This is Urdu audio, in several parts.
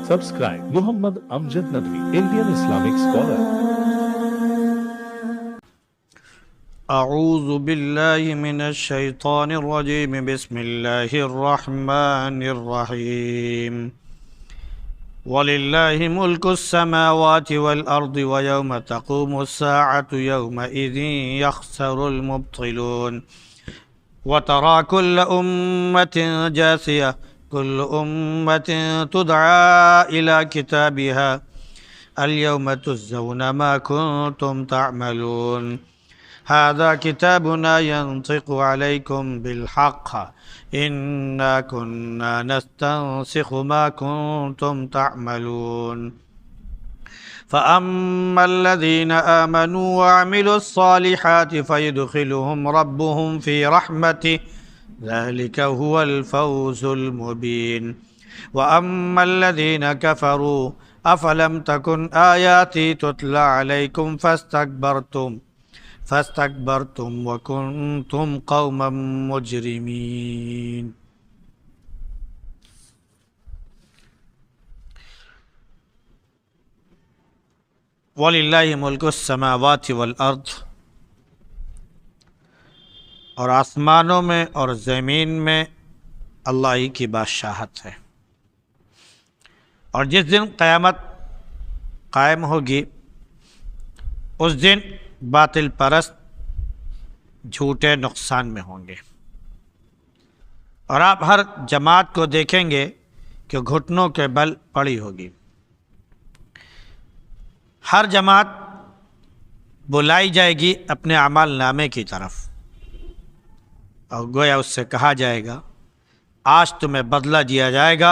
Subscribe Muhammad Amjad Nadwi, Indian Islamic scholar. أعوذ بالله من الشيطان الرجيم بسم الله الرحمن الرحيم ولله ملك السماوات والأرض ويوم تقوم الساعة يومئذ يخسر المبطلون وترى كل أمة جاثية كل أمة تدعى إلى كتابها اليوم تجزون ما كنتم تعملون هذا كتابنا ينطق عليكم بالحق إنا كنا نستنسخ ما كنتم تعملون فأما الذين آمنوا وعملوا الصالحات فيدخلهم ربهم في رحمته ذلك هو الفوز المبين وأما الذين كفروا أفلم تكن آياتي تتلى عليكم فاستكبرتم وكنتم قوما مجرمين. وَلِلَّهِ مُلْكُ السَّمَاوَاتِ وَالْأَرْضِ، اور آسمانوں میں اور زمین میں اللہ ہی کی بادشاہت ہے. اور جس دن قیامت قائم ہوگی اس دن باطل پرست جھوٹے نقصان میں ہوں گے، اور آپ ہر جماعت کو دیکھیں گے کہ گھٹنوں کے بل پڑی ہوگی. ہر جماعت بلائی جائے گی اپنے اعمال نامے کی طرف، اور گویا اس سے کہا جائے گا آج تمہیں بدلہ دیا جائے گا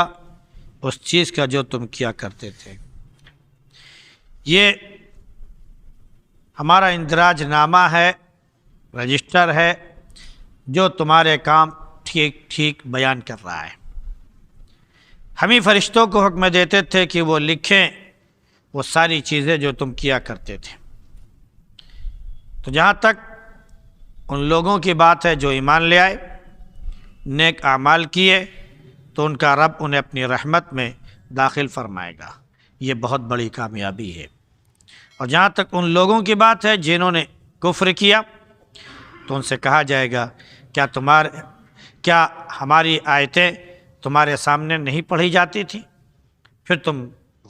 اس چیز کا جو تم کیا کرتے تھے. یہ ہمارا اندراج نامہ ہے، رجسٹر ہے، جو تمہارے کام ٹھیک ٹھیک بیان کر رہا ہے. ہم ہی فرشتوں کو حکم دیتے تھے کہ وہ لکھیں وہ ساری چیزیں جو تم کیا کرتے تھے. تو جہاں تک ان لوگوں کی بات ہے جو ایمان لے آئے، نیک اعمال کیے، تو ان کا رب انہیں اپنی رحمت میں داخل فرمائے گا. یہ بہت بڑی کامیابی ہے. اور جہاں تک ان لوگوں کی بات ہے جنہوں نے کفر کیا، تو ان سے کہا جائے گا کیا ہماری آیتیں تمہارے سامنے نہیں پڑھی جاتی تھی؟ پھر تم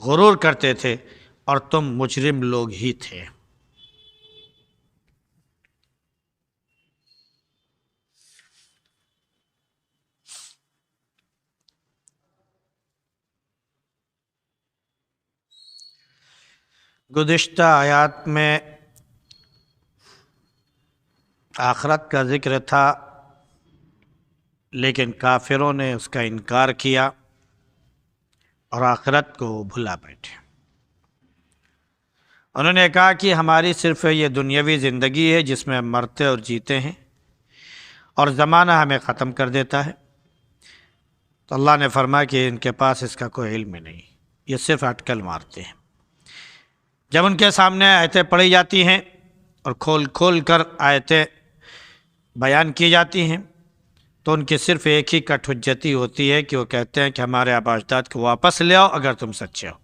غرور کرتے تھے اور تم مجرم لوگ ہی تھے. گزشتہ آیات میں آخرت کا ذکر تھا، لیکن کافروں نے اس کا انکار کیا اور آخرت کو بھلا بیٹھے. انہوں نے کہا کہ ہماری صرف یہ دنیاوی زندگی ہے جس میں ہم مرتے اور جیتے ہیں، اور زمانہ ہمیں ختم کر دیتا ہے. تو اللہ نے فرمایا کہ ان کے پاس اس کا کوئی علم نہیں، یہ صرف اٹکل مارتے ہیں. جب ان کے سامنے آیتیں پڑھی جاتی ہیں اور کھول کھول کر آیتیں بیان کی جاتی ہیں، تو ان کی صرف ایک ہی کٹ حجتی ہوتی ہے کہ وہ کہتے ہیں کہ ہمارے آبا اجداد کو واپس لے آؤ اگر تم سچے ہو.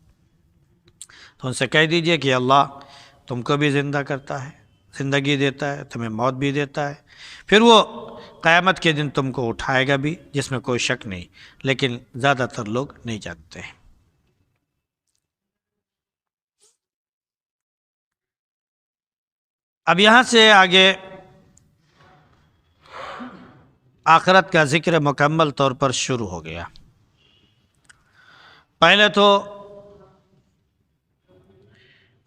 تو ان سے کہہ دیجئے کہ اللہ تم کو بھی زندہ کرتا ہے، زندگی دیتا ہے، تمہیں موت بھی دیتا ہے، پھر وہ قیامت کے دن تم کو اٹھائے گا بھی، جس میں کوئی شک نہیں، لیکن زیادہ تر لوگ نہیں جانتے ہیں. اب یہاں سے آگے آخرت کا ذکر مکمل طور پر شروع ہو گیا. پہلے تو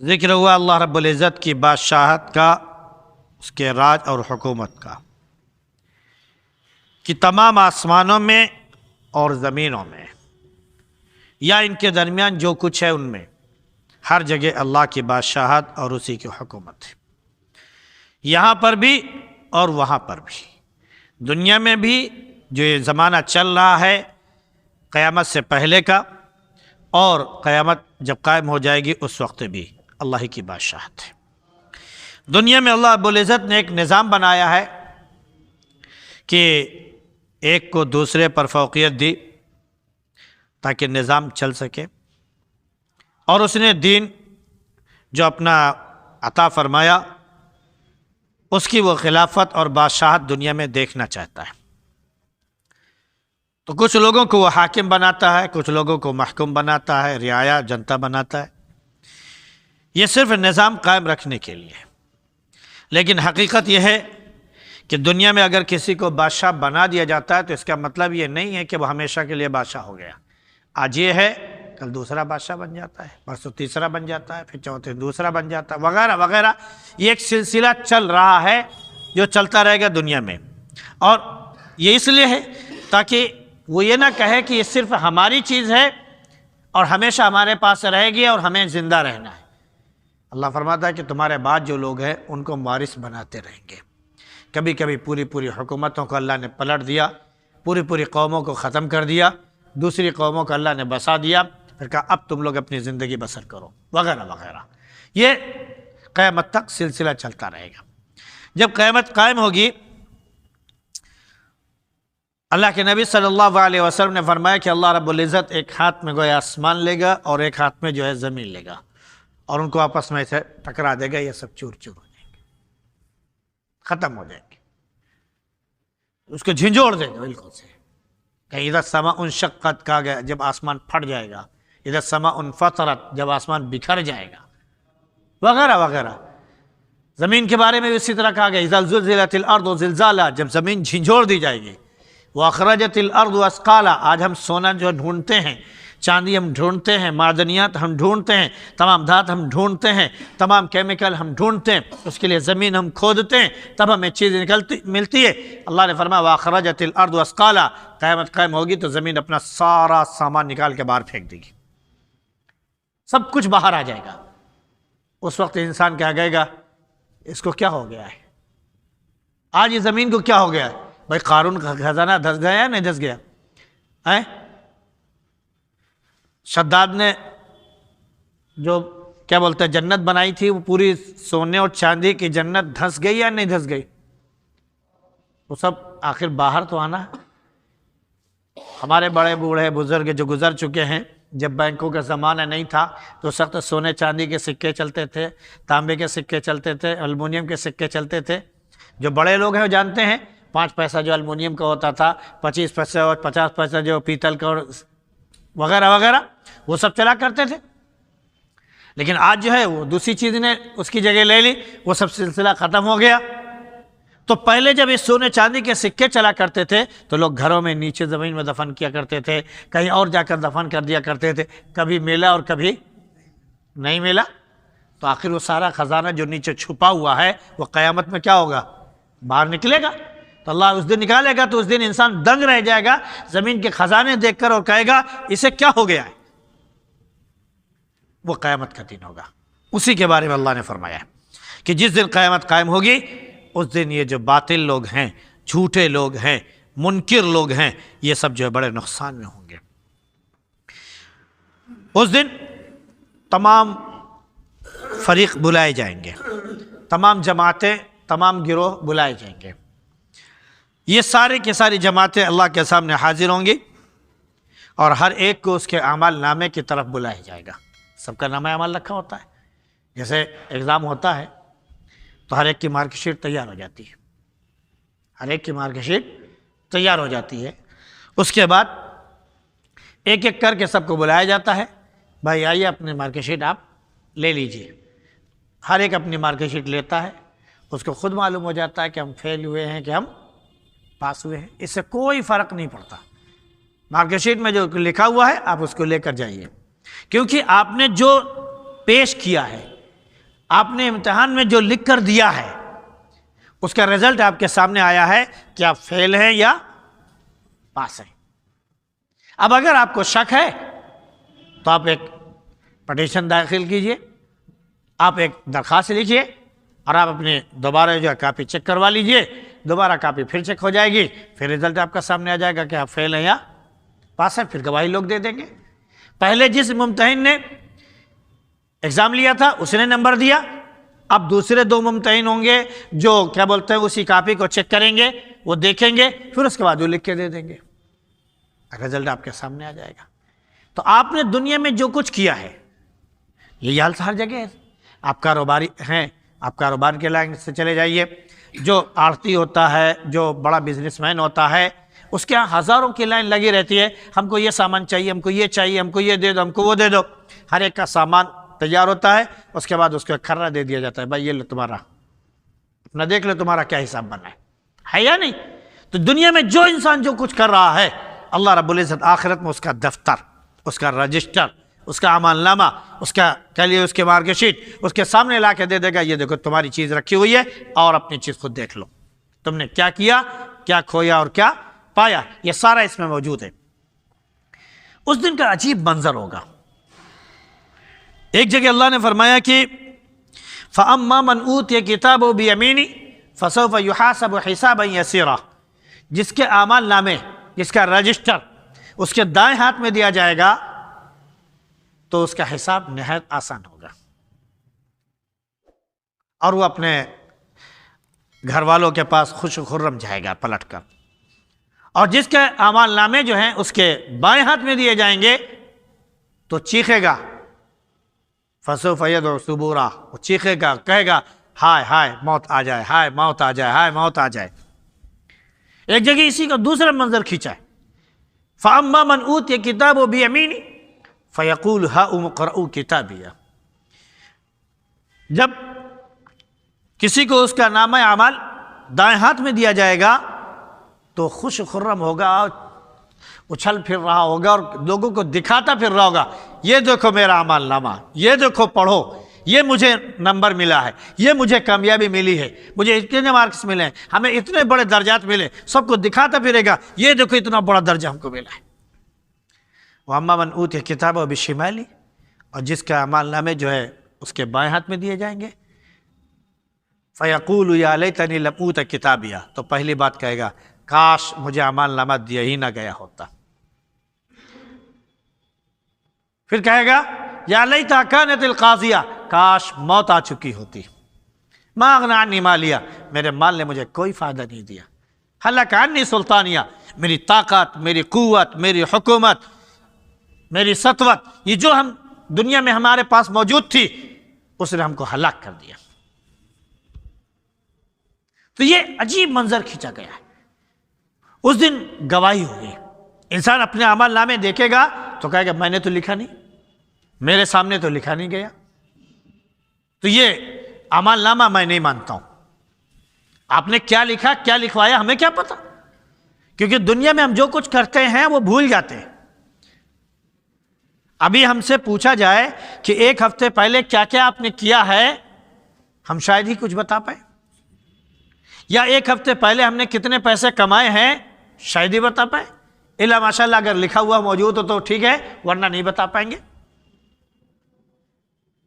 ذکر ہوا اللہ رب العزت کی بادشاہت کا، اس کے راج اور حکومت کا، کہ تمام آسمانوں میں اور زمینوں میں یا ان کے درمیان جو کچھ ہے ان میں ہر جگہ اللہ کی بادشاہت اور اسی کی حکومت ہے. یہاں پر بھی اور وہاں پر بھی، دنیا میں بھی جو یہ زمانہ چل رہا ہے قیامت سے پہلے کا، اور قیامت جب قائم ہو جائے گی اس وقت بھی اللہ ہی کی بادشاہت ہے. دنیا میں اللہ رب العزت نے ایک نظام بنایا ہے کہ ایک کو دوسرے پر فوقیت دی تاکہ نظام چل سکے. اور اس نے دین جو اپنا عطا فرمایا اس کی وہ خلافت اور بادشاہت دنیا میں دیکھنا چاہتا ہے۔ تو کچھ لوگوں کو وہ حاکم بناتا ہے، کچھ لوگوں کو محکوم بناتا ہے، رعایا جنتا بناتا ہے، یہ صرف نظام قائم رکھنے کے لیے۔ لیکن حقیقت یہ ہے کہ دنیا میں اگر کسی کو بادشاہ بنا دیا جاتا ہے تو اس کا مطلب یہ نہیں ہے کہ وہ ہمیشہ کے لیے بادشاہ ہو گیا۔ آج یہ ہے، کل دوسرا بادشاہ بن جاتا ہے، پرسوں تیسرا بن جاتا ہے، پھر چوتھے دوسرا بن جاتا ہے، وغیرہ وغیرہ۔ یہ ایک سلسلہ چل رہا ہے جو چلتا رہے گا دنیا میں، اور یہ اس لیے ہے تاکہ وہ یہ نہ کہے کہ یہ صرف ہماری چیز ہے اور ہمیشہ ہمارے پاس رہے گی اور ہمیں زندہ رہنا ہے۔ اللہ فرماتا ہے کہ تمہارے بعد جو لوگ ہیں ان کو وارث بناتے رہیں گے۔ کبھی کبھی پوری حکومتوں کو اللہ نے پلٹ دیا، پوری قوموں کو ختم کر دیا، دوسری قوموں کو اللہ نے بسا دیا، پھر کہا اب تم لوگ اپنی زندگی بسر کرو، وغیرہ وغیرہ۔ یہ قیامت تک سلسلہ چلتا رہے گا۔ جب قیامت قائم ہوگی، اللہ کے نبی صلی اللہ علیہ وسلم نے فرمایا کہ اللہ رب العزت ایک ہاتھ میں گویا آسمان لے گا اور ایک ہاتھ میں جو ہے زمین لے گا، اور ان کو آپس میں سے ٹکرا دے گا، یہ سب چور چور ہو جائیں گے، ختم ہو جائیں گے، اس کو جھنجھوڑ دے گا بالکل سے۔ کہ اذا السماء انشقت کہا گیا جب آسمان پھٹ جائے گا، اذا السماء انفطرت جب آسمان بکھر جائے گا، وغیرہ وغیرہ۔ زمین کے بارے میں بھی اسی طرح کہا گیا اذا زلزلت الارض زلزالها جب زمین جھنجھوڑ دی جائے گی، واخرجت الارض اثقالها آج ہم سونا جو ڈھونڈتے ہیں، چاندی ہم ڈھونڈتے ہیں، معدنیات ہم ڈھونڈتے ہیں، تمام دھات ہم ڈھونڈتے ہیں، تمام کیمیکل ہم ڈھونڈتے ہیں، اس کے لیے زمین ہم کھودتے ہیں، تب ہمیں چیز ملتی ہے۔ اللہ نے فرمایا واخرجت الارض اثقالها قیامت قائم ہوگی تو زمین اپنا سارا سامان نکال کے باہر پھینک دے گی، سب کچھ باہر آ جائے گا۔ اس وقت انسان کیا کہے گا، اس کو کیا ہو گیا ہے؟ آج یہ زمین کو کیا ہو گیا ہے؟ بھائی قارون کا خزانہ دھس گیا یا نہیں دھس گیا؟ شداد نے جو کیا بولتے ہیں جنت بنائی تھی، وہ پوری سونے اور چاندی کی جنت دھس گئی یا نہیں دھس گئی؟ وہ سب آخر باہر تو آنا ہے۔ ہمارے بڑے بوڑھے بزرگ جو گزر چکے ہیں، جب بینکوں کا زمانہ نہیں تھا تو سخت سونے چاندی کے سکے چلتے تھے، تانبے کے سکے چلتے تھے، المونیم کے سکے چلتے تھے۔ جو بڑے لوگ ہیں وہ جانتے ہیں 5 پیسہ جو المونیم کا ہوتا تھا، 25 پیسہ اور 50 پیسہ جو پیتل کا اور وغیرہ وغیرہ، وہ سب چلا کرتے تھے۔ لیکن آج جو ہے وہ دوسری چیز نے اس کی جگہ لے لی، وہ سب سلسلہ ختم ہو گیا۔ تو پہلے جب اس سونے چاندی کے سکے چلا کرتے تھے تو لوگ گھروں میں نیچے زمین میں دفن کیا کرتے تھے، کہیں اور جا کر دفن کر دیا کرتے تھے، کبھی ملا اور کبھی نہیں ملا۔ تو آخر وہ سارا خزانہ جو نیچے چھپا ہوا ہے وہ قیامت میں کیا ہوگا؟ باہر نکلے گا۔ تو اللہ اس دن نکالے گا تو اس دن انسان دنگ رہ جائے گا زمین کے خزانے دیکھ کر، اور کہے گا اسے کیا ہو گیا ہے؟ وہ قیامت کا دن ہوگا۔ اسی کے بارے میں اللہ نے فرمایا ہے کہ جس دن قیامت قائم ہوگی اس دن یہ جو باطل لوگ ہیں، جھوٹے لوگ ہیں، منکر لوگ ہیں، یہ سب جو ہے بڑے نقصان میں ہوں گے۔ اس دن تمام فریق بلائے جائیں گے، تمام جماعتیں، تمام گروہ بلائے جائیں گے۔ یہ سارے کے ساری جماعتیں اللہ کے سامنے حاضر ہوں گی اور ہر ایک کو اس کے اعمال نامے کی طرف بلایا جائے گا۔ سب کا نامہ اعمال رکھا ہوتا ہے، جیسے ایگزام ہوتا ہے تو ہر ایک کی مارک شیٹ تیار ہو جاتی ہے، ہر ایک کی مارک شیٹ تیار ہو جاتی ہے۔ اس کے بعد ایک ایک کر کے سب کو بلایا جاتا ہے، بھائی آئیے اپنی مارک شیٹ آپ لے لیجئے۔ ہر ایک اپنی مارک شیٹ لیتا ہے، اس کو خود معلوم ہو جاتا ہے کہ ہم فیل ہوئے ہیں کہ ہم پاس ہوئے ہیں، اس سے کوئی فرق نہیں پڑتا۔ مارک شیٹ میں جو لکھا ہوا ہے آپ اس کو لے کر جائیے، کیونکہ آپ نے جو پیش کیا ہے، آپ نے امتحان میں جو لکھ کر دیا ہے، اس کا رزلٹ آپ کے سامنے آیا ہے کہ آپ فیل ہیں یا پاس ہیں۔ اب اگر آپ کو شک ہے تو آپ ایک پٹیشن داخل کیجئے، آپ ایک درخواست لکھیے اور آپ اپنے دوبارہ جو ہے کاپی چیک کروا لیجئے، دوبارہ کاپی پھر چیک ہو جائے گی، پھر رزلٹ آپ کا سامنے آ جائے گا کہ آپ فیل ہیں یا پاس ہیں، پھر گواہی لوگ دے دیں گے۔ پہلے جس ممتحن نے ایگزام لیا تھا اس نے نمبر دیا، اب دوسرے 2 ممتحن ہوں گے جو کیا بولتے ہیں اسی کاپی کو چیک کریں گے، وہ دیکھیں گے، پھر اس کے بعد وہ لکھ کے دے دیں گے، رزلٹ آپ کے سامنے آ جائے گا۔ تو آپ نے دنیا میں جو کچھ کیا ہے یہی حال ہر جگہ ہے. آپ کاروباری ہیں، آپ کاروبار کے لائن سے چلے جائیے. جو آڑتی ہوتا ہے، جو بڑا بزنس مین ہوتا ہے، اس کے ہاں ہزاروں کی لائن لگی رہتی ہے. ہم کو یہ سامان چاہیے، ہم کو یہ چاہیے، ہم کو یہ دے دو، ہم کو وہ دے دو. ہر ایک کا سامان تیار ہوتا ہے، اس کے بعد اس کو کھرا دے دیا جاتا ہے، بھائی یہ لو تمہارا، اپنا دیکھ لو تمہارا کیا حساب بنا ہے یا نہیں. تو دنیا میں جو انسان جو کچھ کر رہا ہے، اللہ رب العزت آخرت میں اس کا دفتر، اس کا رجسٹر، اس کا اعمال نامہ، اس کا کہہ لیے اس کے مارک شیٹ اس کے سامنے لا کے دے دے گا. یہ دیکھو تمہاری چیز رکھی ہوئی ہے اور اپنی چیز خود دیکھ لو، تم نے کیا کیا، کیا کھویا اور کیا پایا، یہ سارا اس میں موجود ہے. اس دن کا عجیب منظر ہوگا. ایک جگہ اللہ نے فرمایا کہ فَأَمَّا مَنْ أُوتِيَ كِتَابَهُ بِيَمِينِهِ فَسَوْفَ يُحَاسَبُ حِسَابًا يَسِيرًا. جس کے اعمال نامے، جس کا رجسٹر اس کے دائیں ہاتھ میں دیا جائے گا تو اس کا حساب نہایت آسان ہوگا، اور وہ اپنے گھر والوں کے پاس خوش و خرم جائے گا پلٹ کر. اور جس کے اعمال نامے جو ہیں اس کے بائیں ہاتھ میں دیے جائیں گے تو چیخے گا، فَسَوْفَ يَدْعُو ثُبُورًا. وہ چیخے گا، کہے گا ہائے ہائے موت آ جائے، ہائے موت آ جائے، ہائے موت آ جائے. ایک جگہ اسی کا دوسرا منظر کھینچا ہے. فَأَمَّا مَنْ أُوتِيَ كِتَابَهُ بِيَمِينِهِ فَيَقُولُ هَاؤُمُ اقْرَءُوا كِتَابِيَهْ. جب کسی کو اس کا نامہ اعمال دائیں ہاتھ میں دیا جائے گا تو خوش خرم ہوگا، اچھل پھر رہا ہوگا اور لوگوں کو دکھاتا پھر رہا ہوگا، یہ دیکھو میرا اعمال نامہ، یہ دیکھو پڑھو، یہ مجھے نمبر ملا ہے، یہ مجھے کامیابی ملی ہے، مجھے اتنے مارکس ملے ہیں، ہمیں اتنے بڑے درجات ملے، سب کو دکھاتا پھرے گا، یہ دیکھو اتنا بڑا درجہ ہم کو ملا ہے. وَأَمَّا مَنْ أُوتِيَ كِتَابَهُ بِشِمَالِهِ. اور جس کا اعمال نامے جو ہے اس کے بائیں ہاتھ میں دیے جائیں گے فَيَقُولُ يَا لَيْتَنِي لَمْ أُوتَ كِتَابِيَهْ. تو پہلی بات کہے گا کاش مجھے اعمال نامہ دیا ہی نہ گیا ہوتا. پھر کہے گا یا لیتھا کانت القاضیہ، کاش موت آ چکی ہوتی. ما اغنی عنی مالیہ، میرے مال نے مجھے کوئی فائدہ نہیں دیا. ہلک عنی سلطانیہ، میری طاقت، میری قوت، میری حکومت، میری سطوت، یہ جو ہم دنیا میں ہمارے پاس موجود تھی اس نے ہم کو ہلاک کر دیا. تو یہ عجیب منظر کھینچا گیا ہے. اس دن گواہی ہوگی. انسان اپنے اعمال نامے دیکھے گا تو کہے گا میں نے تو لکھا نہیں، میرے سامنے تو لکھا نہیں گیا، تو یہ اعمال نامہ میں نہیں مانتا ہوں. آپ نے کیا لکھا، کیا لکھوایا، ہمیں کیا پتا، کیونکہ دنیا میں ہم جو کچھ کرتے ہیں وہ بھول جاتے ہیں. ابھی ہم سے پوچھا جائے کہ ایک ہفتے پہلے کیا کیا آپ نے کیا ہے، ہم شاید ہی کچھ بتا پائیں. یا ایک ہفتے پہلے ہم نے کتنے پیسے کمائے ہیں، شاید ہی بتا پائیں. الا ماشاءاللہ اگر لکھا ہوا موجود ہو تو ٹھیک ہے، ورنہ نہیں بتا پائیں گے.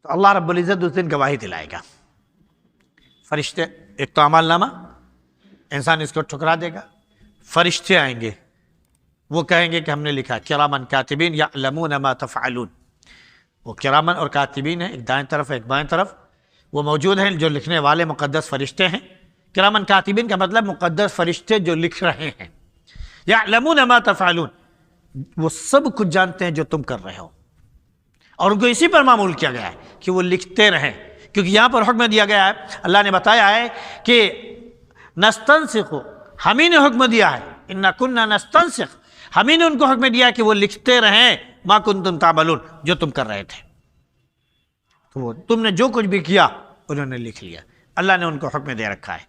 تو اللہ رب العزت اس دن گواہی دلائے گا. فرشتے، ایک تو اعمال نامہ، انسان اس کو ٹھکرا دے گا. فرشتے آئیں گے، وہ کہیں گے کہ ہم نے لکھا. کرامن کاتبین یعلمون ما تفعلون. وہ کرامن اور کاتبین ہیں، ایک دائیں طرف ایک بائیں طرف، وہ موجود ہیں جو لکھنے والے مقدس فرشتے ہیں. کرامن کاتبین کا مطلب مقدس فرشتے جو لکھ رہے ہیں. یعلمون ما تفعلون، وہ سب کچھ جانتے ہیں جو تم کر رہے ہو، اور ان کو اسی پر معمول کیا گیا ہے کہ وہ لکھتے رہیں. کیونکہ یہاں پر حکم دیا گیا ہے، اللہ نے بتایا ہے کہ نستنسخ، ہم ہی نے حکم دیا ہے، انا کننا نستنسخ، ہم ہی نے ان کو حکم دیا کہ وہ لکھتے رہیں ما کنتم تعملون، جو تم کر رہے تھے. تو وہ تم نے جو کچھ بھی کیا انہوں نے لکھ لیا. اللہ نے ان کو حکم دے رکھا ہے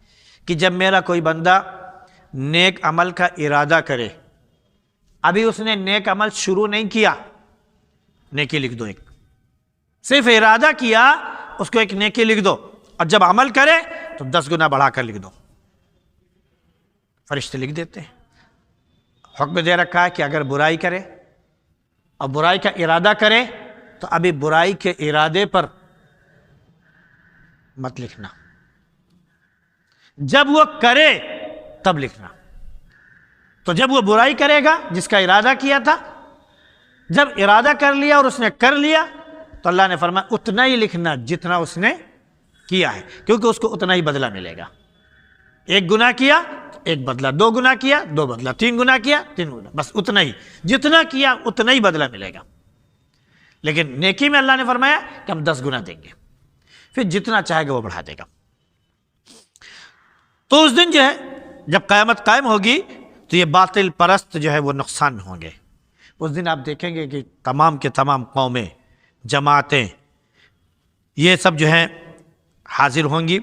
کہ جب میرا کوئی بندہ نیک عمل کا ارادہ کرے، ابھی اس نے نیک عمل شروع نہیں کیا، نیکی لکھ دو. ایک صرف ارادہ کیا، اس کو ایک نیکی لکھ دو، اور جب عمل کرے تو 10 گنا بڑھا کر لکھ دو. فرشتے لکھ دیتے ہیں. حکم دے رکھا ہے کہ اگر برائی کرے اور برائی کا ارادہ کرے تو ابھی برائی کے ارادے پر مت لکھنا، جب وہ کرے تب لکھنا. تو جب وہ برائی کرے گا جس کا ارادہ کیا تھا، جب ارادہ کر لیا اور اس نے کر لیا تو اللہ نے فرمایا اتنا ہی لکھنا جتنا اس نے کیا ہے، کیونکہ اس کو اتنا ہی بدلہ ملے گا. ایک گناہ کیا ایک بدلہ، 2 گناہ کیا 2 بدلہ، 3 گناہ کیا 3 گناہ، بس اتنا ہی، جتنا کیا اتنا ہی بدلہ ملے گا. لیکن نیکی میں اللہ نے فرمایا کہ ہم 10 گنا دیں گے، پھر جتنا چاہے گا وہ بڑھا دے گا۔ تو اس دن جو ہے جب قیامت قائم ہوگی تو یہ باطل پرست جو ہے وہ نقصان ہوں گے۔ اس دن آپ دیکھیں گے کہ تمام کے تمام قومیں، جماعتیں، یہ سب جو ہیں حاضر ہوں گی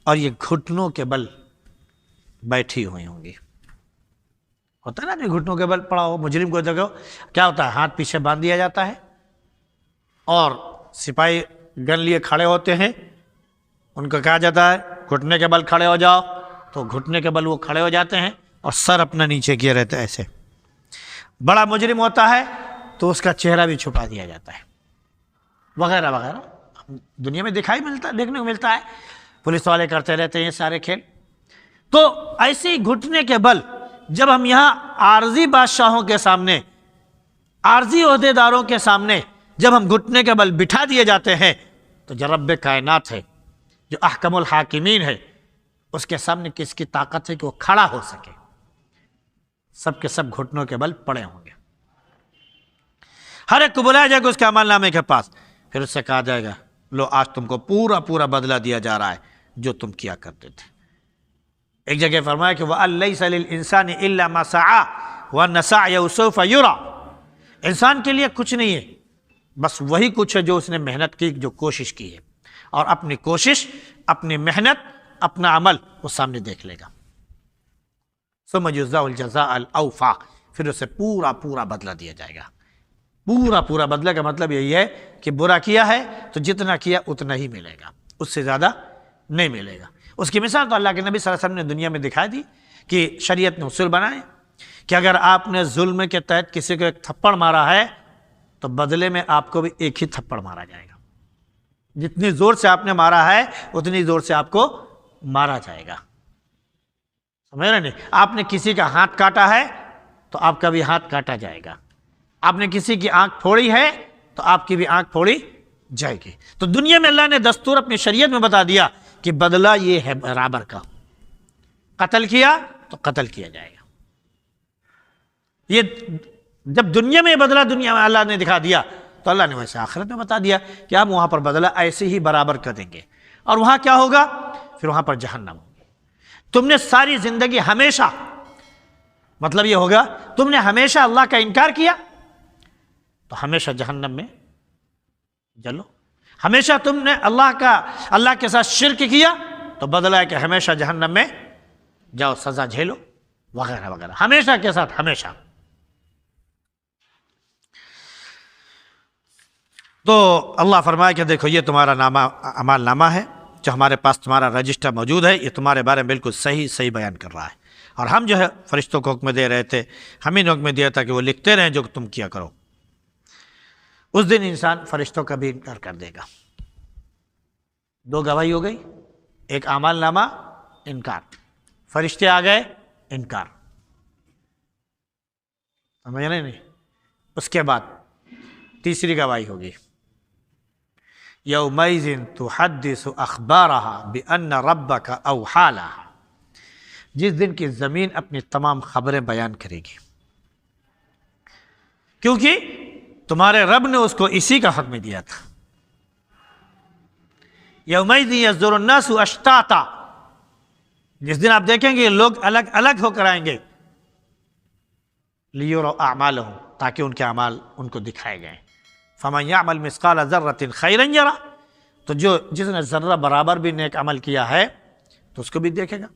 اور یہ گھٹنوں کے بل بیٹھی ہوئی ہوں گی۔ ہوتا ہے نا جو گھٹنوں کے بل پڑا ہو، مجرم کو دیکھو کیا ہوتا ہے، ہاتھ پیچھے باندھ دیا جاتا ہے اور سپاہی گن لیے کھڑے ہوتے ہیں، ان کو کہا جاتا ہے گھٹنے کے بل کھڑے ہو جاؤ، تو گھٹنے کے بل وہ کھڑے ہو جاتے ہیں اور سر اپنا نیچے کیے رہتے ہیں ایسے۔ بڑا مجرم ہوتا ہے تو اس کا چہرہ بھی چھپا دیا جاتا ہے، وغیرہ وغیرہ دنیا میں دیکھنے کو ملتا ہے، پولیس والے کرتے رہتے ہیں یہ سارے کھیل۔ تو ایسے ہی گھٹنے کے بل جب ہم یہاں عارضی بادشاہوں کے سامنے، عارضی عہدے داروں کے سامنے جب ہم گھٹنے کے بل بٹھا دیے جاتے ہیں تو جو رب کائنات ہے، جو احکم الحاکمین ہے، اس کے سامنے کس کی طاقت ہے کہ وہ کھڑا ہو سکے؟ سب کے سب گھٹنوں کے بل پڑے ہوں گے۔ ہر ایک کو بلایا جائے گا اس کے عمل نامے کے پاس، پھر اس سے کہا جائے گا لو آج تم کو پورا پورا بدلہ دیا جا رہا ہے جو تم کیا کرتے تھے۔ ایک جگہ فرمایا کہ وَأَن لَيْسَ لِلْإِنسَانِ إِلَّا مَا سَعَىٰ وَأَنَّ سَعْيَهُ سَوْفَ يُرَىٰ۔ انسان کے لیے کچھ نہیں ہے، بس وہی کچھ ہے جو اس نے محنت کی، جو کوشش کی ہے، اور اپنی کوشش، اپنی محنت، اپنا عمل وہ سامنے دیکھ لے گا۔ ثُمَّ يُجْزَاهُ الْجَزَاءَ الْأَوْفَىٰ، پھر اسے پورا پورا بدلہ دیا جائے گا۔ پورا پورا بدلہ کا مطلب یہی ہے کہ برا کیا ہے تو جتنا کیا اتنا ہی ملے گا، اس سے زیادہ نہیں ملے گا۔ اس کی مثال تو اللہ کے نبی صلی اللہ علیہ وسلم نے دنیا میں دکھائی دی کہ شریعت نے اصول بنائے کہ اگر آپ نے ظلم کے تحت کسی کو ایک تھپڑ مارا ہے تو بدلے میں آپ کو بھی ایک ہی تھپڑ مارا جائے گا، جتنی زور سے آپ نے مارا ہے اتنی زور سے آپ کو مارا جائے گا۔ سمجھ رہے نہیں؟ آپ نے کسی کا ہاتھ کاٹا ہے تو آپ کا بھی ہاتھ کاٹا جائے گا، آپ نے کسی کی آنکھ پھوڑی ہے تو آپ کی بھی آنکھ پھوڑی جائے گی۔ تو دنیا میں اللہ نے دستور اپنی شریعت میں بتا دیا کہ بدلہ یہ ہے برابر کا، قتل کیا تو قتل کیا جائے گا۔ یہ جب دنیا میں بدلہ دنیا میں اللہ نے دکھا دیا تو اللہ نے ویسے آخرت میں بتا دیا کہ ہم وہاں پر بدلہ ایسے ہی برابر کر دیں گے، اور وہاں کیا ہوگا؟ پھر وہاں پر جہنم ہوگی۔ تم نے ساری زندگی ہمیشہ، مطلب یہ ہوگا تم نے ہمیشہ اللہ کا انکار کیا تو ہمیشہ جہنم میں جلو، ہمیشہ تم نے اللہ کے ساتھ شرک کیا تو بدلہ ہے کہ ہمیشہ جہنم میں جاؤ، سزا جھیلو، وغیرہ وغیرہ، ہمیشہ کے ساتھ ہمیشہ۔ تو اللہ فرمائے کہ دیکھو یہ تمہارا اعمال نامہ ہے جو ہمارے پاس تمہارا رجسٹر موجود ہے، یہ تمہارے بارے میں بالکل صحیح بیان کر رہا ہے، اور ہم جو ہے فرشتوں کو حکم دے رہے تھے، ہمیں نے حکم دیا تھا کہ وہ لکھتے رہیں جو تم کیا کرو۔ اس دن انسان فرشتوں کا بھی انکار کر دے گا۔ دو گواہی ہو گئی، ایک اعمال نامہ، انکار، فرشتے آ گئے، انکار، سمجھ رہے نہیں؟ اس کے بعد تیسری گواہی ہوگی، یومئذ تحدث اخبارها بان ربک اوحی لها، جس دن کی زمین اپنی تمام خبریں بیان کرے گی، کیونکہ تمہارے رب نے اس کو اسی کا حکم دیا تھا۔ یومئذ یصدر الناس اشتاتا، جس دن آپ دیکھیں گے لوگ الگ الگ ہو کر آئیں گے، لیروا اعمالهم، تاکہ ان کے اعمال ان کو دکھائے جائیں۔ فمن یعمل مثقال ذرۃ خیرا یرہ، تو جس نے ذرہ برابر بھی نیک عمل کیا ہے تو اس کو بھی دیکھے گا،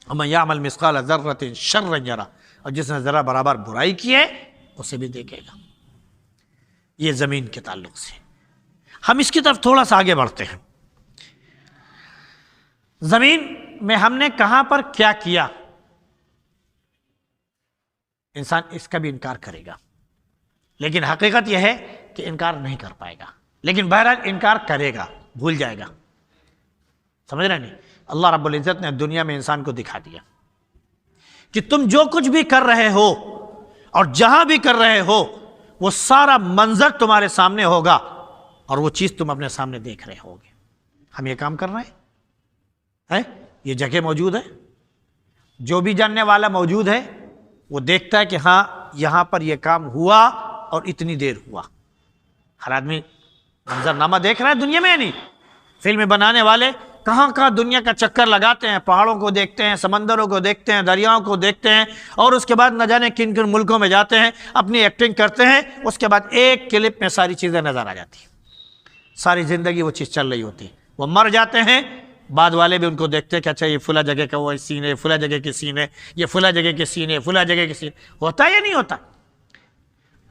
ومن یعمل مثقال ذرۃ شرا یرہ، اور جس نے ذرہ برابر برائی کی ہے اسے بھی دیکھے گا۔ یہ زمین کے تعلق سے۔ ہم اس کی طرف تھوڑا سا آگے بڑھتے ہیں۔ زمین میں ہم نے کہاں پر کیا کیا، انسان اس کا بھی انکار کرے گا، لیکن حقیقت یہ ہے کہ انکار نہیں کر پائے گا، لیکن بہرحال انکار کرے گا، بھول جائے گا، سمجھ رہے نہیں؟ اللہ رب العزت نے دنیا میں انسان کو دکھا دیا کہ تم جو کچھ بھی کر رہے ہو اور جہاں بھی کر رہے ہو وہ سارا منظر تمہارے سامنے ہوگا اور وہ چیز تم اپنے سامنے دیکھ رہے ہوگے۔ ہم یہ کام کر رہے ہیں، یہ جگہ موجود ہے، جو بھی جاننے والا موجود ہے وہ دیکھتا ہے کہ ہاں یہاں پر یہ کام ہوا اور اتنی دیر ہوا، ہر آدمی منظرنامہ دیکھ رہا ہے دنیا میں، نہیں فلم بنانے والے کہاں کہاں دنیا کا چکر لگاتے ہیں، پہاڑوں کو دیکھتے ہیں، سمندروں کو دیکھتے ہیں، دریاؤں کو دیکھتے ہیں، اور اس کے بعد نہ جانے کن کن ملکوں میں جاتے ہیں، اپنی ایکٹنگ کرتے ہیں، اس کے بعد ایک کلپ میں ساری چیزیں نظر آ جاتی ہیں، ساری زندگی وہ چیز چل رہی ہوتی ہے، وہ مر جاتے ہیں، بعد والے بھی ان کو دیکھتے ہیں کہ اچھا یہ فلاں جگہ کا وہ سین ہے، فلاں جگہ کے سین ہے، یہ فلاں جگہ کے سین ہے، فلاں جگہ کے سین ہوتا ہے یا نہیں ہوتا؟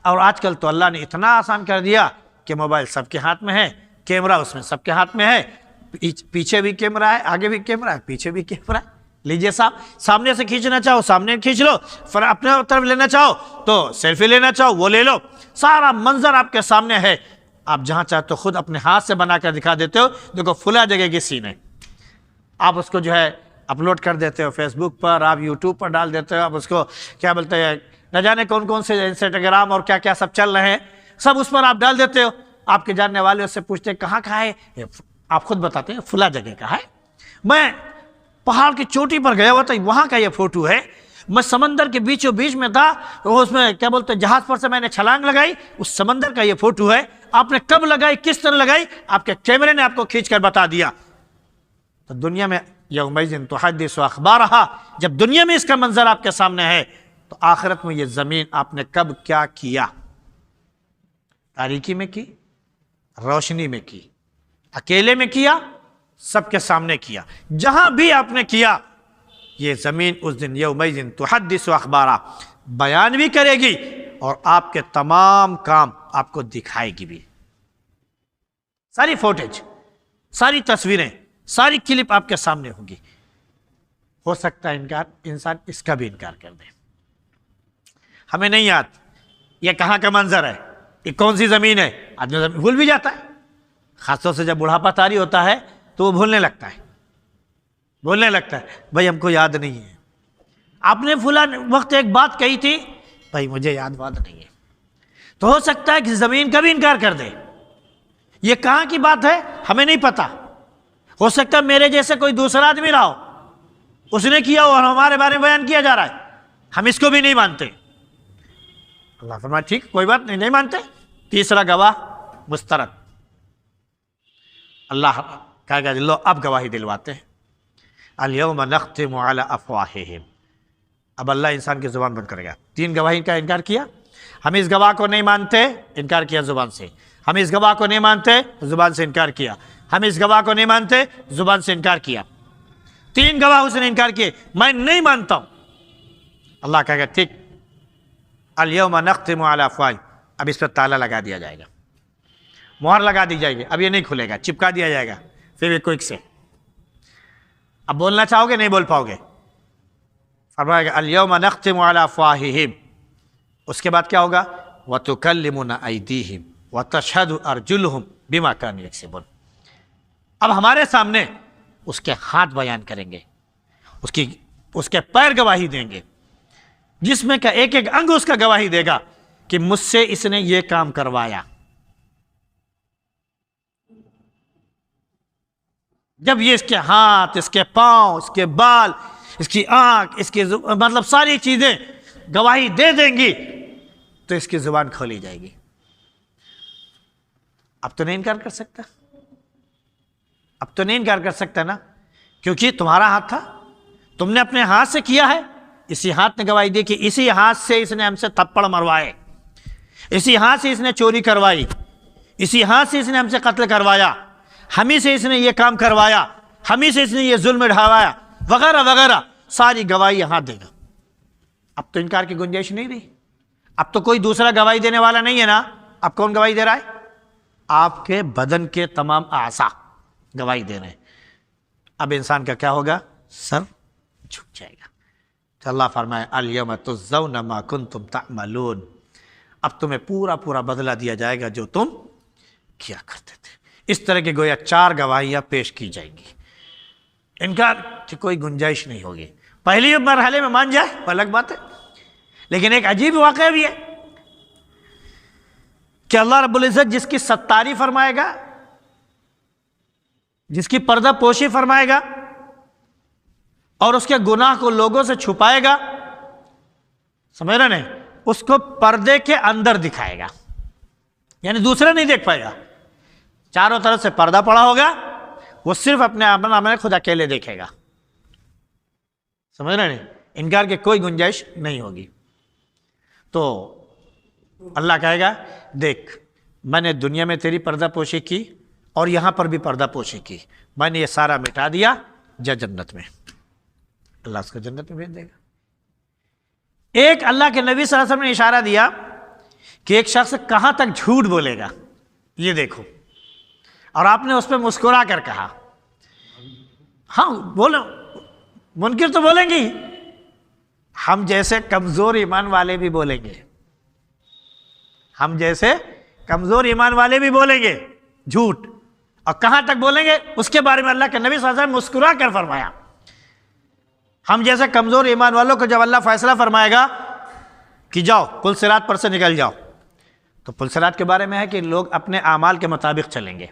اور آج کل تو اللہ نے اتنا آسان کر دیا کہ موبائل سب کے ہاتھ میں ہے، کیمرہ اس میں سب کے ہاتھ میں ہے، پیچھے بھی کیمرہ ہے، آگے بھی کیمرہ ہے، پیچھے بھی کیمرہ ہے، لیجئے صاحب، سامنے سے کھینچنا چاہو سامنے کھینچ لو، پھر اپنے طرف لینا چاہو تو سیلفی لینا چاہو وہ لے لو، سارا منظر آپ کے سامنے ہے، آپ جہاں چاہتے تو خود اپنے ہاتھ سے بنا کر دکھا دیتے ہو، دیکھو فلاں جگہ کی سین ہے، آپ اس کو جو ہے اپلوڈ کر دیتے ہو فیس بک پر، آپ یوٹیوب پر ڈال دیتے ہو، آپ اس کو کیا بولتے ہیں، نہ جانے کون کون سے انسٹاگرام اور کیا کیا سب چل رہے ہیں، سب اس پر آپ ڈال دیتے ہو، آپ کے جاننے والے اس سے پوچھتے ہیں کہاں کا ہے، آپ خود بتاتے ہیں فلاں جگہ کا ہے، میں پہاڑ کی چوٹی پر گیا ہوا تھا، وہاں کا یہ فوٹو ہے، میں سمندر کے بیچوں بیچ میں تھا، اس میں کیا بولتے ہیں جہاز پر سے میں نے چھلانگ لگائی، اس سمندر کا یہ فوٹو ہے، آپ نے کب لگائی، کس طرح لگائی، آپ کے کیمرے نے آپ کو کھینچ کر بتا دیا۔ تو دنیا میں یومئذ تحدث اخبارہا، جب دنیا میں اس کا منظر آپ کے سامنے ہے تو آخرت میں یہ زمین آپ نے کب کیا کیا، تاریکی میں کی، روشنی میں کی، اکیلے میں کیا، سب کے سامنے کیا، جہاں بھی آپ نے کیا، یہ زمین اس دن یومئذ تحدث اخبارہا بیان بھی کرے گی اور آپ کے تمام کام آپ کو دکھائے گی بھی، ساری فوٹیج، ساری تصویریں، ساری کلپ آپ کے سامنے ہوگی۔ ہو سکتا ہے انسان اس کا بھی انکار کر دے، ہمیں نہیں یاد یہ کہاں کا منظر ہے، یہ کون سی زمین ہے، آدمی بھول بھی جاتا ہے، خاص طور سے جب بڑھاپا طاری ہوتا ہے تو وہ بھولنے لگتا ہے، بھائی ہم کو یاد نہیں ہے، آپ نے فلاں وقت ایک بات کہی تھی، بھائی مجھے یاد نہیں ہے، تو ہو سکتا ہے کہ زمین کا بھی انکار کر دے، یہ کہاں کی بات ہے ہمیں نہیں پتا، ہو سکتا ہے میرے جیسے کوئی دوسرا آدمی رہا ہو، اس نے کیا ہو اور ہمارے بارے میں بیان کیا جا رہا ہے، ہم اس کو بھی نہیں مانتے۔ اللہ فرمایا ٹھیک کوئی بات نہیں مانتے، تیسرا گواہ مسترد، اللہ کہا گا لو اب گواہی دلواتے ہیں، الیوم نختم علی افواہہم، اب اللہ انسان کی زبان بند کرے گا، تین گواہی کا انکار کیا، ہم اس گواہ کو نہیں مانتے، انکار کیا زبان سے، ہم اس گواہ کو نہیں مانتے، زبان سے انکار کیا، ہم اس گواہ کو نہیں مانتے، زبان سے انکار کیا، تین گواہ اس نے انکار کیے، میں نہیں مانتا ہوں، اللہ کہے گا ٹھیک، الیوم نختم علی افواہہم، اب اس پر تالا لگا دیا جائے گا، مہر لگا دی جائے گی، اب یہ نہیں کھلے گا، چپکا دیا جائے گا فیویکوئک سے، اب بولنا چاہو گے نہیں بول پاؤ گے، فرمائے گا الیوم نختم علی افواہہم، اس کے بعد کیا ہوگا وتکلمنا ایدیہم وتشہد ارجلہم بما کانوا یکسبون، اب ہمارے سامنے اس کے ہاتھ بیان کریں گے، اس کے پیر گواہی دیں گے، جس میں کا ایک ایک انگ اس کا گواہی دے گا کہ مجھ سے اس نے یہ کام کروایا۔ جب یہ اس کے ہاتھ، اس کے پاؤں، اس کے بال، اس کی آنکھ، اس کی مطلب ساری چیزیں گواہی دے دیں گی تو اس کی زبان کھولی جائے گی، اب تو نہیں انکار کر سکتا نا، کیونکہ تمہارا ہاتھ تھا، تم نے اپنے ہاتھ سے کیا ہے، اسی ہاتھ نے گواہی دی کہ اسی ہاتھ سے اس نے ہم سے تھپڑ مروائے، اسی ہاتھ سے اس نے چوری کروائی، اسی ہاتھ سے اس نے ہم سے قتل کروایا، ہمیں سے اس نے یہ کام کروایا، ہمیں سے اس نے یہ ظلم ڈھاوایا، وغیرہ وغیرہ، ساری گواہی یہاں دے گا، اب تو انکار کی گنجائش نہیں رہی، اب تو کوئی دوسرا گواہی دینے والا نہیں ہے نا، اب کون گواہی دے رہا ہے؟ آپ کے بدن کے تمام اعضاء گواہی دے رہے ہیں، اب انسان کا کیا ہوگا؟ سر جھک جائے گا، تو اللہ فرمائے الیوم تجزون ما کنتم تعملون، اب تمہیں پورا بدلہ دیا جائے گا جو تم کیا کرتے تھے۔ اس طرح کے گویا 4 گواہیاں پیش کی جائیں گی، انکار کی کوئی گنجائش نہیں ہوگی، پہلی مرحلے میں مان جائے وہ الگ بات ہے، لیکن ایک عجیب واقعہ بھی ہے کہ اللہ رب العزت جس کی ستاری فرمائے گا، جس کی پردہ پوشی فرمائے گا اور اس کے گناہ کو لوگوں سے چھپائے گا، سمجھ رہے نہیں، اس کو پردے کے اندر دکھائے گا، یعنی دوسرا نہیں دیکھ پائے گا، چاروں طرف سے پردہ پڑا ہوگا، وہ صرف اپنے عمل خود اکیلے دیکھے گا. سمجھ رہے ہیں؟ انکار کی کوئی گنجائش نہیں ہوگی. تو اللہ کہے گا دیکھ میں نے دنیا میں تیری پردہ پوشی کی اور یہاں پر بھی پردہ پوشی کی، میں نے یہ سارا مٹا دیا، جا جنت میں. اللہ اس کو جنت میں بھیج دے گا. ایک اللہ کے نبی صلی اللہ علیہ وسلم نے اشارہ دیا کہ ایک شخص کہاں تک جھوٹ بولے گا، یہ دیکھو، اور آپ نے اس پہ مسکرا کر کہا. ہاں بولو، منکر تو بولیں گے، ہم جیسے کمزور ایمان والے بھی بولیں گے، ہم جیسے کمزور ایمان والے بھی بولیں گے جھوٹ. اور کہاں تک بولیں گے اس کے بارے میں اللہ کے نبی صلی اللہ علیہ وسلم مسکرا کر فرمایا. ہم جیسے کمزور ایمان والوں کو جب اللہ فیصلہ فرمائے گا کہ جاؤ پل صراط پر سے نکل جاؤ، تو پل صراط کے بارے میں ہے کہ لوگ اپنے اعمال کے مطابق چلیں گے،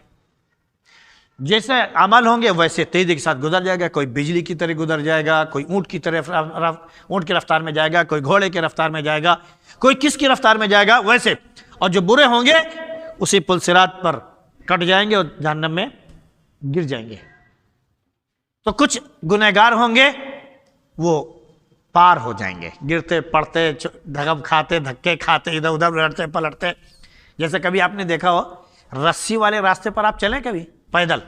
جیسے اعمال ہوں گے ویسے تیزی کے ساتھ گزر جائے گا. کوئی بجلی کی طرح گزر جائے گا، کوئی اونٹ کی طرح اونٹ کی رفتار میں جائے گا، کوئی گھوڑے کی رفتار میں جائے گا، کوئی کس کی رفتار میں جائے گا ویسے. اور جو برے ہوں گے اسی پل صراط پر کٹ جائیں گے اور جہنم میں گر جائیں گے. تو کچھ گنہگار ہوں گے وہ پار ہو جائیں گے، گرتے پڑتے دھکم کھاتے دھکے کھاتے ادھر ادھر لڑتے پلٹتے. جیسے کبھی آپ نے دیکھا ہو رسی والے راستے پر آپ چلیں کبھی پیدل،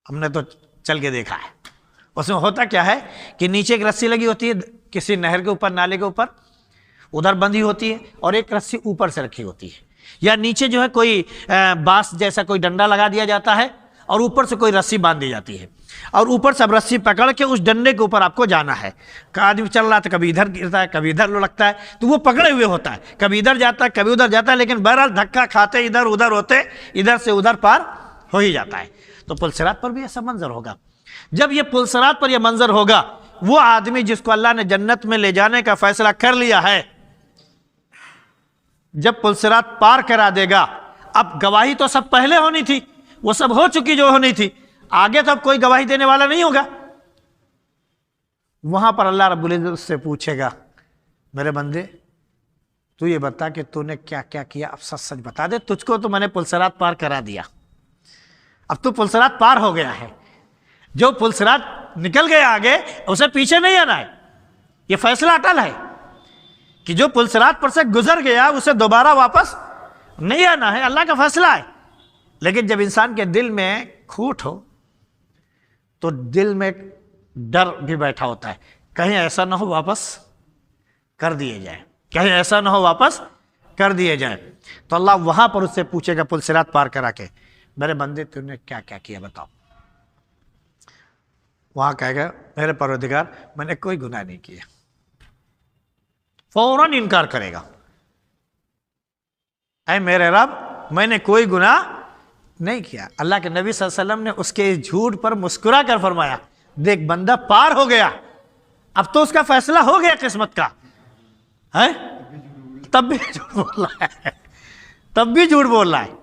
ہم نے تو چل کے دیکھا ہے. اس میں ہوتا کیا ہے کہ نیچے ایک رسی لگی ہوتی ہے کسی نہر کے اوپر، نالے کے اوپر، ادھر بندھی ہوتی ہے، اور ایک رسی اوپر سے رکھی ہوتی ہے، یا نیچے جو ہے کوئی بانس جیسا کوئی ڈنڈا لگا دیا جاتا ہے اور اوپر سے کوئی رسی باندھ دی جاتی ہے، اور اوپر سے اب رسی پکڑ کے اس ڈنڈے کے اوپر آپ کو جانا ہے. آدمی چل رہا ہے تو کبھی ادھر گرتا ہے کبھی ادھر لڑکتا ہے، تو وہ پکڑے ہوئے ہوتا ہے، کبھی ادھر جاتا ہے کبھی ادھر جاتا ہے، لیکن بہرحال دھکا کھاتے ادھر ادھر ہوتے ادھر سے ادھر پار ہو ہی جاتا ہے. تو پل صراط پر بھی ایسا منظر ہوگا. جب یہ پل صراط پر یہ منظر ہوگا، وہ آدمی جس کو اللہ نے جنت میں لے جانے کا فیصلہ کر لیا ہے، جب پل صراط پار کرا دے گا، اب گواہی تو سب پہلے ہونی تھی، وہ سب ہو چکی جو ہونی تھی، آگے تو اب کوئی گواہی دینے والا نہیں ہوگا. وہاں پر اللہ رب العزت سے پوچھے گا میرے بندے تو یہ بتا کہ تو نے کیا کیا کیا، اب سچ سچ بتا دے، تجھ کو تو میں نے پل صراط پار کرا دیا، اب تو پل صراط پار ہو گیا ہے. جو پل صراط نکل گیا آگے اسے پیچھے نہیں آنا ہے. یہ فیصلہ اٹل ہے کہ جو پل صراط پر سے گزر گیا اسے دوبارہ واپس نہیں آنا ہے، اللہ کا فیصلہ ہے. لیکن جب انسان کے دل میں کھوٹ ہو تو دل میں ڈر بھی بیٹھا ہوتا ہے، کہیں ایسا نہ ہو واپس کر دیے جائے، کہیں ایسا نہ ہو واپس کر دیے جائے. تو اللہ وہاں پر اس سے پوچھے گا پل صراط پار کرا کے میرے بندے تو نے کیا کیا کیا بتاؤ. وہاں کہے گا میرے پروردگار میں نے کوئی گناہ نہیں کیا. فوراً انکار کرے گا، اے میرے رب میں نے کوئی گناہ نہیں کیا. اللہ کے نبی صلی اللہ علیہ وسلم نے اس کے جھوٹ پر مسکرا کر فرمایا دیکھ بندہ پار ہو گیا، اب تو اس کا فیصلہ ہو گیا قسمت کا ہے، تب بھی جھوٹ بول رہا ہے، تب بھی جھوٹ بول رہا ہے.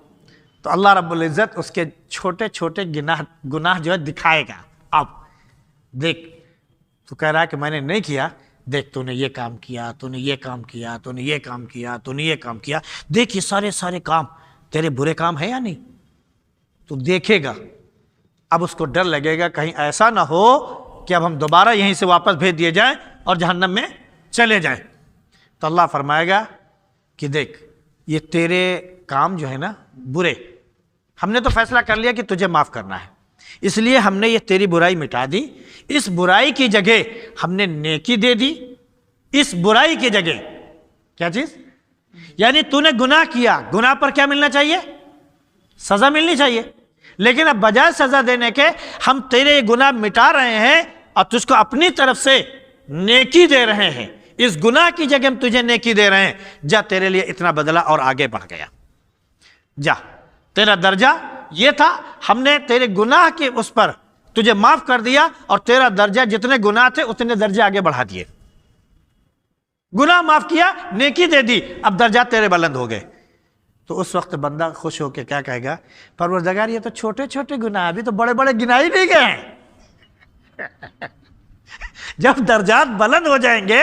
تو اللہ رب العزت اس کے چھوٹے چھوٹے گناہ جو ہے دکھائے گا. اب دیکھ تو کہہ رہا ہے کہ میں نے نہیں کیا، دیکھ تو نے یہ کام کیا، تو نے یہ کام کیا، تو نے یہ کام کیا، تو نے یہ کام کیا، دیکھ یہ سارے کام تیرے برے کام ہے یا نہیں. تو دیکھے گا، اب اس کو ڈر لگے گا کہیں ایسا نہ ہو کہ اب ہم دوبارہ یہیں سے واپس بھیج دیے جائیں اور جہنم میں چلے جائیں. تو اللہ فرمائے گا کہ دیکھ یہ تیرے کام جو ہے نا برے، ہم نے تو فیصلہ کر لیا کہ تجھے معاف کرنا ہے، اس لیے ہم نے یہ تیری برائی مٹا دی، اس برائی کی جگہ ہم نے نیکی دے دی. اس برائی کی جگہ کیا چیز، یعنی تو نے گناہ کیا، گناہ پر کیا ملنا چاہیے، سزا ملنی چاہیے، لیکن اب بجائے سزا دینے کے ہم تیرے گناہ مٹا رہے ہیں اور تجھ کو اپنی طرف سے نیکی دے رہے ہیں. اس گناہ کی جگہ ہم تجھے نیکی دے رہے ہیں، جا تیرے لیے اتنا بدلہ اور آگے بڑھ گیا، جا تیرا درجہ یہ تھا، ہم نے تیرے گناہ کے اس پر تجھے معاف کر دیا اور تیرا درجہ جتنے گناہ تھے اتنے درجے آگے بڑھا دیے. گناہ معاف کیا، نیکی دے دی، اب درجات تیرے بلند ہو گئے. تو اس وقت بندہ خوش ہو کے کیا کہے گا، پروردگار یہ تو چھوٹے چھوٹے گناہ، ابھی تو بڑے بڑے گناہ ہی نہیں گئے ہیں. جب درجات بلند ہو جائیں گے